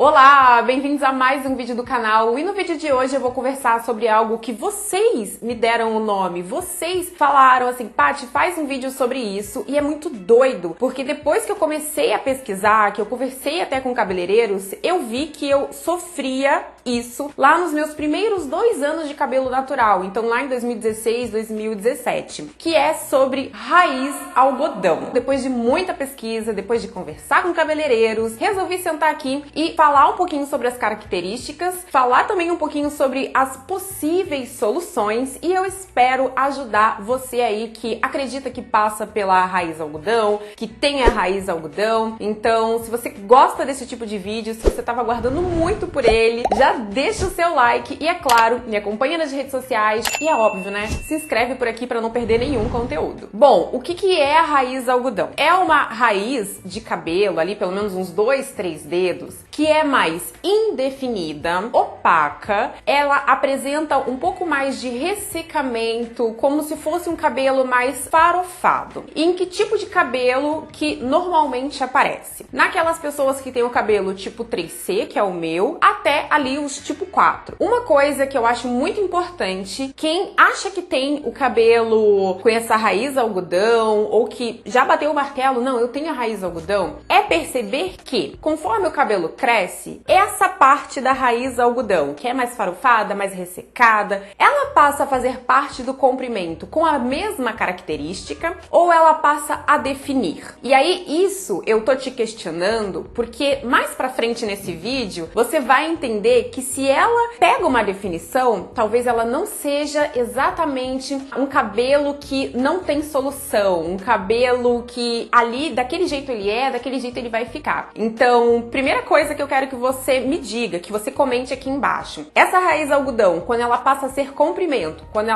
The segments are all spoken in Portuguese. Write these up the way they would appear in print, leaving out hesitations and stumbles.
Olá, bem-vindos a mais um vídeo do canal e no vídeo de hoje eu vou conversar sobre algo que vocês me deram o nome, vocês falaram assim, Paty, faz um vídeo sobre isso e é muito doido, porque depois que eu comecei a pesquisar, que eu conversei até com cabeleireiros, eu vi que eu sofria isso lá nos meus primeiros 2 anos de cabelo natural, então lá em 2016, 2017, que é sobre raiz algodão. Depois de muita pesquisa, depois de conversar com cabeleireiros, resolvi sentar aqui e falar um pouquinho sobre as características, falar também um pouquinho sobre as possíveis soluções e eu espero ajudar você aí que acredita que passa pela raiz algodão, que tem a raiz algodão. Então, se você gosta desse tipo de vídeo, se você estava aguardando muito por ele, já deixa o seu like e, é claro, me acompanha nas redes sociais e é óbvio, né? Se inscreve por aqui para não perder nenhum conteúdo. Bom, o que é a raiz algodão? É uma raiz de cabelo ali, pelo menos uns 2, 3 dedos, que é mais indefinida, opaca, ela apresenta um pouco mais de ressecamento, como se fosse um cabelo mais farofado. E em que tipo de cabelo que normalmente aparece? Naquelas pessoas que têm o cabelo tipo 3C, que é o meu, até ali os tipo 4. Uma coisa que eu acho muito importante, quem acha que tem o cabelo com essa raiz algodão, ou que já bateu o martelo, não, eu tenho a raiz algodão, é perceber que, conforme o cabelo cresce, essa parte da raiz algodão, que é mais farofada, mais ressecada, ela passa a fazer parte do comprimento com a mesma característica ou ela passa a definir? E aí isso eu tô te questionando porque mais pra frente nesse vídeo você vai entender que se ela pega uma definição, talvez ela não seja exatamente um cabelo que não tem solução, um cabelo que ali, daquele jeito ele é, daquele jeito ele vai ficar. Então, primeira coisa que eu quero que você me diga, que você comente aqui embaixo. Essa raiz algodão, quando ela passa a ser comprimento, quando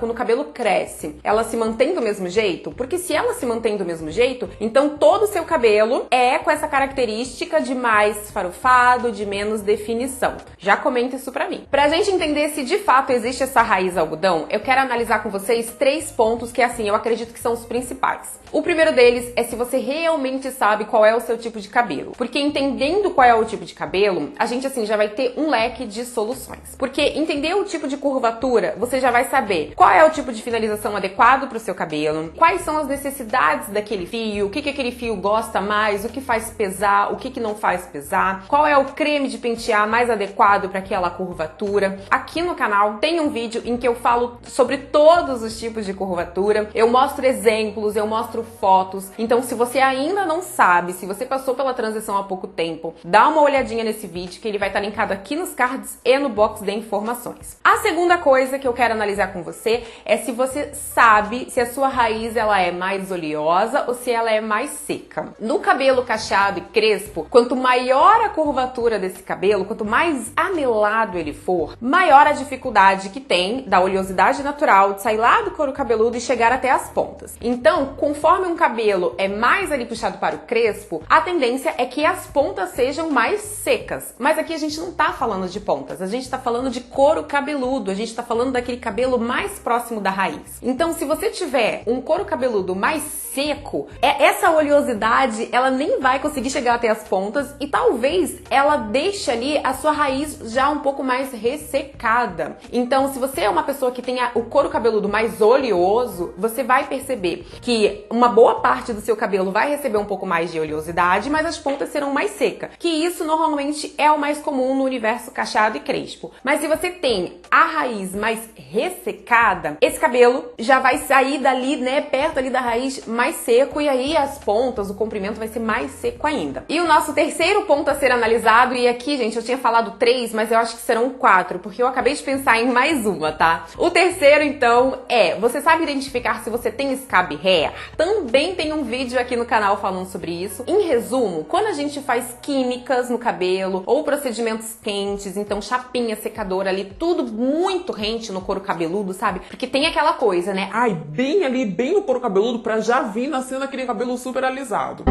o cabelo cresce, ela se mantém do mesmo jeito? Porque se ela se mantém do mesmo jeito, então todo o seu cabelo é com essa característica de mais farofado, de menos definição. Já comenta isso pra mim. Pra gente entender se de fato existe essa raiz algodão, eu quero analisar com vocês 3 pontos que, assim, eu acredito que são os principais. O primeiro deles é se você realmente sabe qual é o seu tipo de cabelo. Porque entendendo qual é o tipo de cabelo, a gente, assim, já vai ter um leque de soluções. Porque entender o tipo de curvatura, você já vai saber qual é o tipo de finalização adequado pro seu cabelo, quais são as necessidades daquele fio, o que aquele fio gosta mais, o que faz pesar, o que não faz pesar, qual é o creme de pentear mais adequado para aquela curvatura. Aqui no canal tem um vídeo em que eu falo sobre todos os tipos de curvatura, eu mostro exemplos, eu mostro fotos. Então, se você ainda não sabe, se você passou pela transição há pouco tempo, dá uma olhadinha nesse vídeo que ele vai estar linkado aqui nos cards e no box de informações. A segunda coisa que eu quero analisar com você é se você sabe se a sua raiz ela é mais oleosa ou se ela é mais seca. No cabelo cacheado e crespo, quanto maior a curvatura desse cabelo, quanto mais anelado ele for, maior a dificuldade que tem da oleosidade natural de sair lá do couro cabeludo e chegar até as pontas. Então, conforme um cabelo é mais ali puxado para o crespo, a tendência é que as pontas sejam mais secas. Mas aqui a gente não tá falando de pontas, a gente tá falando de couro cabeludo, a gente tá falando daquele cabelo mais próximo da raiz. Então, se você tiver um couro cabeludo mais seco, essa oleosidade, ela nem vai conseguir chegar até as pontas e talvez ela deixe ali a sua raiz já um pouco mais ressecada. Então, se você é uma pessoa que tem o couro cabeludo mais oleoso, você vai perceber que uma boa parte do seu cabelo vai receber um pouco mais de oleosidade, mas as pontas serão mais secas, que isso normalmente é o mais comum no universo cacheado e crespo. Mas se você tem a raiz mais ressecada, esse cabelo já vai sair dali, né, perto ali da raiz, mais seco, e aí as pontas, o comprimento vai ser mais seco ainda. E o nosso terceiro ponto a ser analisado, e aqui, gente, eu tinha falado 3, mas eu acho que serão 4, porque eu acabei de pensar em mais uma, tá? O terceiro, então, você sabe identificar se você tem scab hair? Também tem um vídeo aqui no canal falando sobre isso. Em resumo, quando a gente faz químicas no cabelo ou procedimentos quentes, então chapinha, secadora ali, tudo muito rente no couro cabeludo, sabe? Porque tem aquela coisa, né? Ai, bem ali, bem no couro cabeludo pra já vir nascendo aquele cabelo super alisado.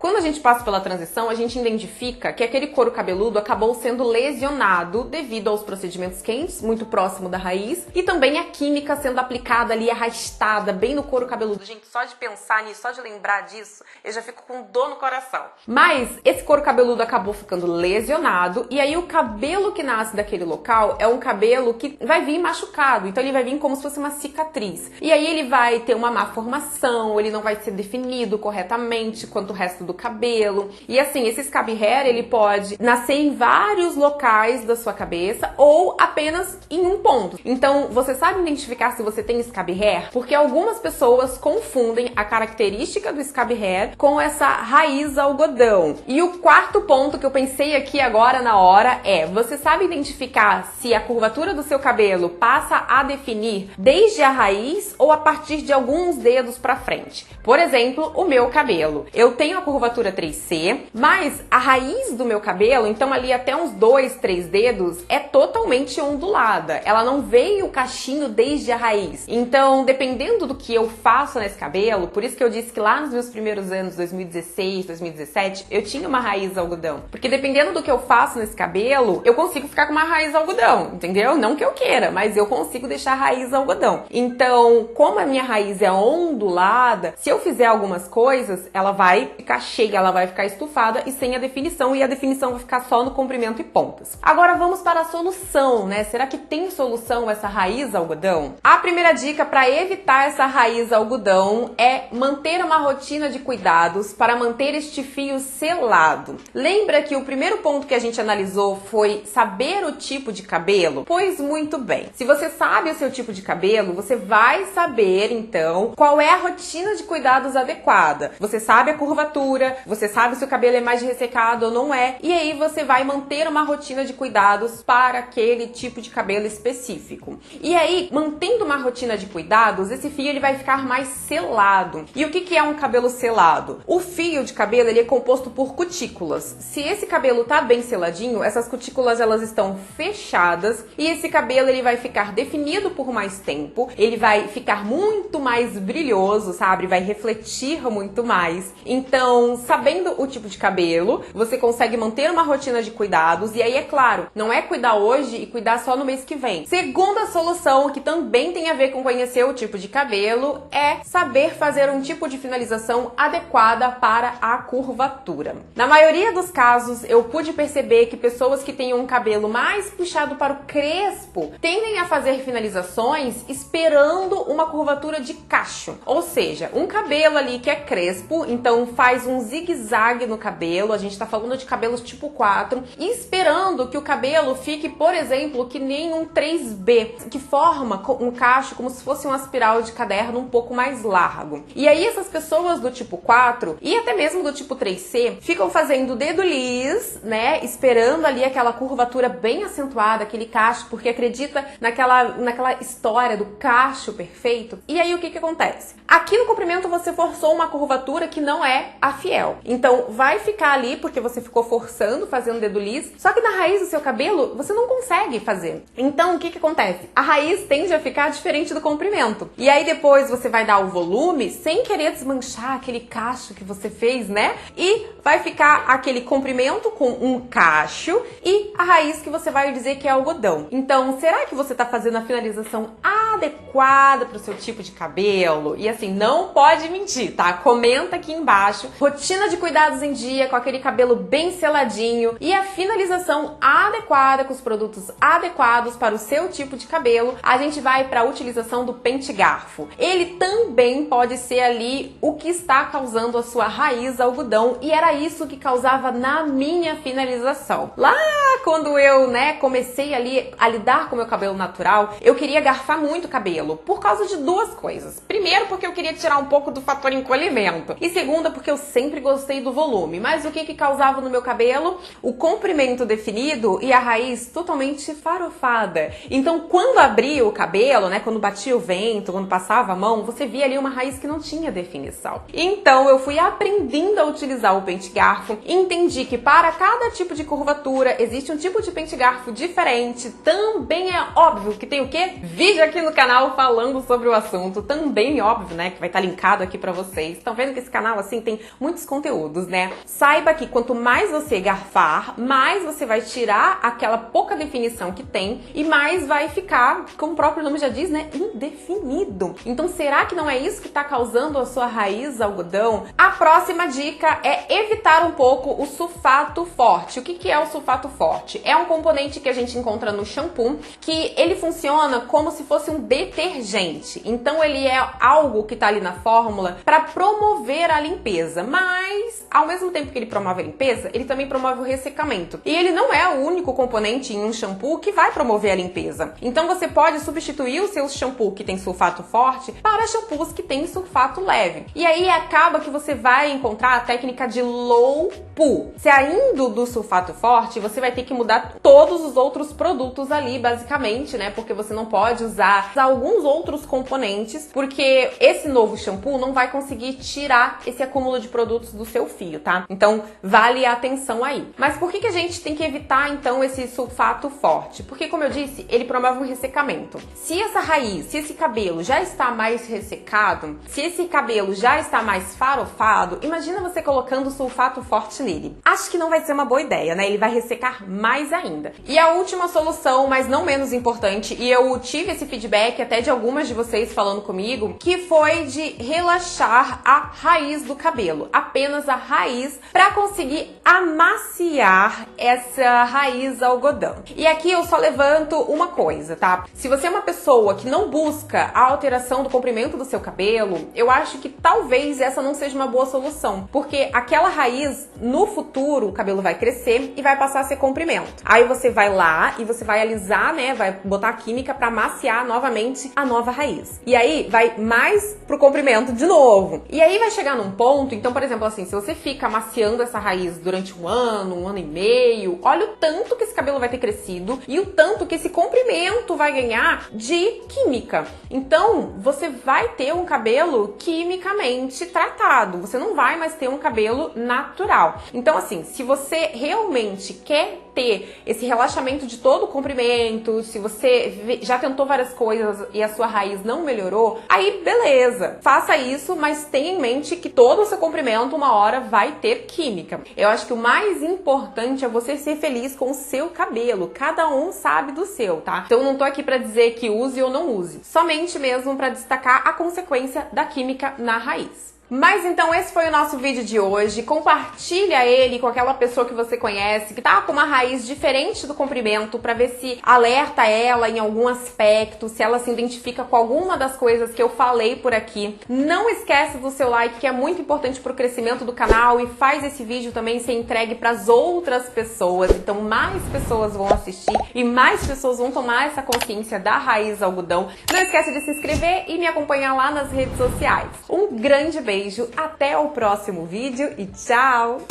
Quando a gente passa pela transição, a gente identifica que aquele couro cabeludo acabou sendo lesionado devido aos procedimentos quentes, muito próximo da raiz, e também a química sendo aplicada ali, arrastada, bem no couro cabeludo. Gente, só de pensar nisso, só de lembrar disso, eu já fico com dor no coração. Mas esse couro cabeludo acabou ficando lesionado, e aí o cabelo que nasce daquele local é um cabelo que vai vir machucado, então ele vai vir como se fosse uma cicatriz. E aí ele vai ter uma má formação, ele não vai ser definido corretamente quanto o resto do cabelo. E assim, esse scab hair, ele pode nascer em vários locais da sua cabeça ou apenas em um ponto. Então, você sabe identificar se você tem scab hair? Porque algumas pessoas confundem a característica do scab hair com essa raiz algodão. E o quarto ponto que eu pensei aqui agora na hora é: você sabe identificar se a curvatura do seu cabelo passa a definir desde a raiz ou a partir de alguns dedos pra frente? Por exemplo, o meu cabelo. Eu tenho a curvatura 3C, mas a raiz do meu cabelo, então ali até uns 2, 3 dedos, é totalmente ondulada. Ela não veio o cachinho desde a raiz. Então, dependendo do que eu faço nesse cabelo, por isso que eu disse que lá nos meus primeiros anos, 2016, 2017, eu tinha uma raiz algodão. Porque dependendo do que eu faço nesse cabelo, eu consigo ficar com uma raiz algodão, entendeu? Não que eu queira, mas eu consigo deixar a raiz algodão. Então, como a minha raiz é ondulada, se eu fizer algumas coisas, ela vai ficar cheia, ela vai ficar estufada e sem a definição, e a definição vai ficar só no comprimento e pontas. Agora vamos para a solução, né? Será que tem solução essa raiz algodão? A primeira dica para evitar essa raiz algodão é manter uma rotina de cuidados para manter este fio selado. Lembra que o primeiro ponto que a gente analisou foi saber o tipo de cabelo? Pois muito bem. Se você sabe o seu tipo de cabelo, você vai saber então qual é a rotina de cuidados adequada. Você sabe a curvatura, você sabe se o cabelo é mais ressecado ou não é, e aí você vai manter uma rotina de cuidados para aquele tipo de cabelo específico. E aí, mantendo uma rotina de cuidados, esse fio ele vai ficar mais selado. E o que é um cabelo selado? O fio de cabelo ele é composto por cutículas. Se esse cabelo tá bem seladinho, essas cutículas elas estão fechadas e esse cabelo ele vai ficar definido por mais tempo, ele vai ficar muito mais brilhoso, sabe? Vai refletir muito mais. Então, sabendo o tipo de cabelo, você consegue manter uma rotina de cuidados. E aí, é claro, não é cuidar hoje e cuidar só no mês que vem. Segunda solução, que também tem a ver com conhecer o tipo de cabelo, é saber fazer um tipo de finalização adequada para a curvatura. Na maioria dos casos, eu pude perceber que pessoas que têm um cabelo mais puxado para o crespo tendem a fazer finalizações esperando uma curvatura de cacho. Ou seja, um cabelo ali que é crespo, então faz um zigue-zague no cabelo, a gente tá falando de cabelos tipo 4, e esperando que o cabelo fique, por exemplo, que nem um 3B, que forma um cacho como se fosse uma espiral de caderno um pouco mais largo. E aí essas pessoas do tipo 4 e até mesmo do tipo 3C ficam fazendo dedo lis, né, esperando ali aquela curvatura bem acentuada, aquele cacho, porque acredita naquela história do cacho perfeito. E aí o que acontece? Aqui no comprimento você forçou uma curvatura que não é a fiel. Então vai ficar ali porque você ficou forçando, fazendo dedo lis, só que na raiz do seu cabelo você não consegue fazer. Então o que acontece? A raiz tende a ficar diferente do comprimento. E aí depois você vai dar o volume sem querer desmanchar aquele cacho que você fez, né? E vai ficar aquele comprimento com um cacho e a raiz que você vai dizer que é algodão. Então, será que você tá fazendo a finalização adequada pro seu tipo de cabelo? E assim, não pode mentir, tá? Comenta aqui embaixo. Rotina de cuidados em dia, com aquele cabelo bem seladinho e a finalização adequada, com os produtos adequados para o seu tipo de cabelo. A gente vai para a utilização do pente garfo. Ele também pode ser ali o que está causando a sua raiz algodão, e era isso que causava na minha finalização. Lá quando eu, comecei ali a lidar com o meu cabelo natural, eu queria garfar muito o cabelo, por causa de duas coisas. Primeiro, porque eu queria tirar um pouco do fator encolhimento. E segunda, porque eu sempre gostei do volume. Mas o que causava no meu cabelo? O comprimento definido e a raiz totalmente farofada. Então, quando abria o cabelo, quando batia o vento, quando passava a mão, você via ali uma raiz que não tinha definição. Então, eu fui aprendendo a utilizar o pente garfo, entendi que para cada tipo de curvatura existe um tipo de pente garfo diferente. Também é óbvio que tem o quê? Vídeo aqui no canal falando sobre o assunto. Também óbvio, que vai estar linkado aqui pra vocês. Estão vendo que esse canal, assim, tem muito muitos conteúdos, né? Saiba que quanto mais você garfar, mais você vai tirar aquela pouca definição que tem e mais vai ficar, como o próprio nome já diz, né, indefinido. Então, será que não é isso que está causando a sua raiz algodão? A próxima dica é evitar um pouco o sulfato forte. O que é o sulfato forte? É um componente que a gente encontra no shampoo, que ele funciona como se fosse um detergente. Então, ele é algo que está ali na fórmula para promover a limpeza, mas ao mesmo tempo que ele promove a limpeza, ele também promove o ressecamento. E ele não é o único componente em um shampoo que vai promover a limpeza. Então você pode substituir o seu shampoo que tem sulfato forte para shampoos que tem sulfato leve. E aí acaba que você vai encontrar a técnica de low poo. Saindo do sulfato forte, você vai ter que mudar todos os outros produtos ali, basicamente, né? Porque você não pode usar alguns outros componentes, porque esse novo shampoo não vai conseguir tirar esse acúmulo de produtos do seu fio, tá? Então, vale a atenção aí. Mas por que a gente tem que evitar, então, esse sulfato forte? Porque, como eu disse, ele promove um ressecamento. Se essa raiz, se esse cabelo já está mais ressecado, se esse cabelo já está mais farofado, imagina você colocando sulfato forte nele. Acho que não vai ser uma boa ideia, né? Ele vai ressecar mais ainda. E a última solução, mas não menos importante, e eu tive esse feedback até de algumas de vocês falando comigo, que foi de relaxar a raiz do cabelo, apenas a raiz, para conseguir amaciar essa raiz algodão. E aqui eu só levanto uma coisa, tá? Se você é uma pessoa que não busca a alteração do comprimento do seu cabelo, eu acho que talvez essa não seja uma boa solução, porque aquela raiz, no futuro, o cabelo vai crescer e vai passar a ser comprimento. Aí você vai lá e você vai alisar, né? Vai botar a química para amaciar novamente a nova raiz. E aí vai mais pro comprimento de novo. E aí vai chegar num ponto, então, por exemplo, assim, se você fica amaciando essa raiz durante um ano e meio, olha o tanto que esse cabelo vai ter crescido e o tanto que esse comprimento vai ganhar de química. Então, você vai ter um cabelo quimicamente tratado. Você não vai mais ter um cabelo natural. Então, assim, se você realmente quer ter esse relaxamento de todo o comprimento, se você já tentou várias coisas e a sua raiz não melhorou, aí beleza, faça isso, mas tenha em mente que todo o seu comprimento uma hora vai ter química. Eu acho que o mais importante é você ser feliz com o seu cabelo, cada um sabe do seu, tá? Então não tô aqui pra dizer que use ou não use, somente mesmo pra destacar a consequência da química na raiz. Mas então esse foi o nosso vídeo de hoje. Compartilha ele com aquela pessoa que você conhece, que tá com uma raiz diferente do comprimento, pra ver se alerta ela em algum aspecto, se ela se identifica com alguma das coisas que eu falei por aqui. Não esquece do seu like, que é muito importante pro crescimento do canal, e faz esse vídeo também ser entregue pras outras pessoas. Então mais pessoas vão assistir e mais pessoas vão tomar essa consciência da raiz algodão. Não esquece de se inscrever e me acompanhar lá nas redes sociais. Um grande beijo, até o próximo vídeo e tchau!